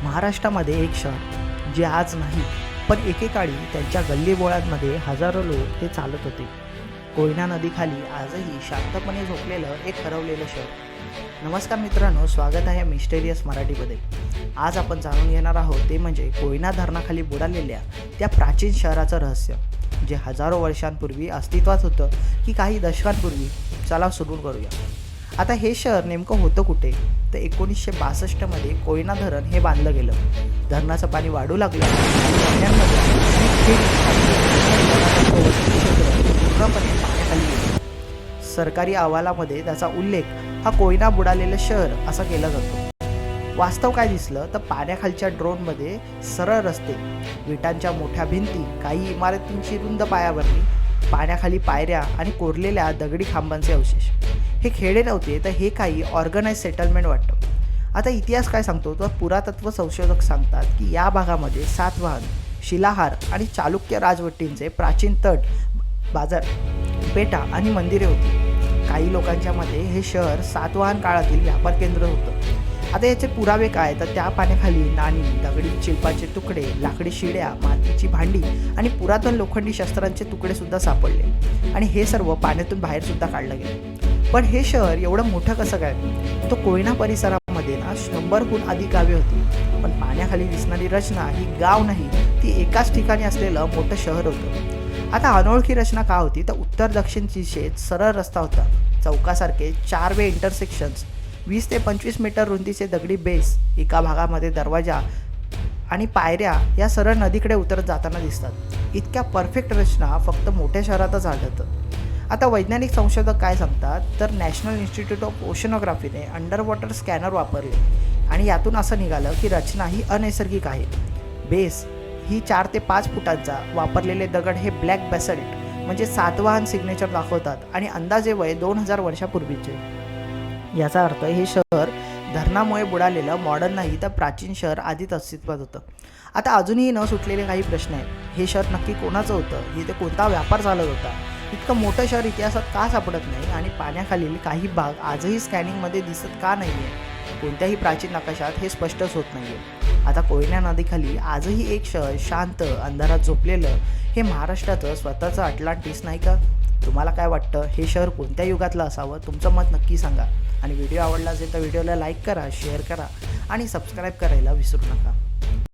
महाराष्ट्रामध्ये एक शहर जे आज नाही पण एकेकाळी त्यांच्या गल्लीबोळांमध्ये हजारो लोक ते चालत होते. कोयना नदीखाली आजही शांतपणे झोपलेलं एक हरवलेलं शहर. नमस्कार मित्रांनो, स्वागत आहे मिस्टेरियस मराठीमध्ये. आज आपण जाणून घेणार आहोत ते म्हणजे कोयना धरणाखाली बुडालेल्या त्या प्राचीन शहराचं रहस्य, जे हजारो वर्षांपूर्वी अस्तित्वात होतं की काही दशकांपूर्वी. चला सुरू करूया. आता हे शहर नेमकं होतं कुठे? तर 1962मध्ये कोयना धरण हे बांधलं गेलं. धरणाचं पाणी वाढू लागलं आणि पूर्णपणे पाण्याखाली गेलं. सरकारी अहवालामध्ये त्याचा उल्लेख हा कोयना बुडालेलं शहर असा केला जातो. वास्तव काय दिसलं तर पाण्याखालच्या ड्रोनमध्ये सरळ रस्ते, विटांच्या मोठ्या भिंती, काही इमारतींची रुंद पायाभरणी, पाण्याखाली पायऱ्या आणि कोरलेल्या दगडी खांबांचे अवशेष. हे खेडे नव्हते तर हे काही ऑर्गनाइज सेटलमेंट वाटतं. आता इतिहास काय सांगतो तर पुरातत्व संशोधक सांगतात की या भागामध्ये सातवाहन, शिलाहार आणि चालुक्य राजवटींचे प्राचीन तट, बाजार पेठा आणि मंदिरे होती. काही लोकांच्या मते हे शहर सातवाहन काळातील व्यापार केंद्र होतं. आता याचे पुरावे काय तर त्या पाण्याखाली नाणी, दगडी शिल्पाचे तुकडे, लाकडी शिड्या, मातीची भांडी आणि पुरातन लोखंडी शस्त्रांचे तुकडे सुद्धा सापडले आणि हे सर्व पाण्यातून बाहेर सुद्धा काढलं गेलं. पण हे शहर एवढं मोठं कसं काय? तो कोयना परिसरामध्ये 100हून अधिक गावे होती, पण पाण्याखाली दिसणारी रचना ही गाव नाही, ती एकाच ठिकाणी असलेलं मोठं शहर होतं. आता अनोळखी रचना का होती तर उत्तर दक्षिण दिशेत सरळ रस्ता होता, चौकासारखे 4 वे इंटरसेक्शन्स, 20 ते 25 मीटर रुंदीचे दगडी बेस, एका भागामध्ये दरवाजा आणि पायऱ्या या सरळ नदीकडे उतरत जाताना दिसतात. इतक्या परफेक्ट रचना फक्त मोठ्या शहरातच आढळतं. आता वैज्ञानिक संशोधक काय सांगतात तर नॅशनल इन्स्टिट्यूट ऑफ ओशनोग्राफीने अंडर वॉटर स्कॅनर वापरले आणि यातून असं निघालं की रचना ही अनैसर्गिक आहे. बेस ही 4 ते 5 फुटांचा, वापरलेले दगड हे ब्लॅक बॅसल्ट म्हणजे सातवाहन सिग्नेचर दाखवतात आणि अंदाजे वय 2000 वर्षापूर्वीचे. याचा अर्थ हे शहर धरणामुळे बुडालेलं मॉडर्न नाही तर प्राचीन शहर आधीच अस्तित्वात होतं. आता अजूनही न सुटलेले काही प्रश्न आहेत. हे शहर नक्की कोणाचं होतं? इथे कोणता व्यापार चालत होता? इतकं मोठं शहर इतिहासात का सापडत नाही आणि पाण्याखालील काही भाग आजही स्कॅनिंगमध्ये दिसत का नाही आहे? कोणत्याही प्राचीन नकाशात हे स्पष्टच होत नाही आहे. आता कोयना नदीखाली आजही एक शहर शांत अंधारात झोपलेलं, हे महाराष्ट्राचं स्वतःचं अटलांटिस नाही का? तुम्हाला काय वाटतं? हे शहर कोणत्या युगातलं असावं? तुमचं मत नक्की सांगा. आणि व्हिडिओ आवडला असेल तर व्हिडिओला लाईक करा, शेअर करा आणि सबस्क्राईब करायला विसरू नका.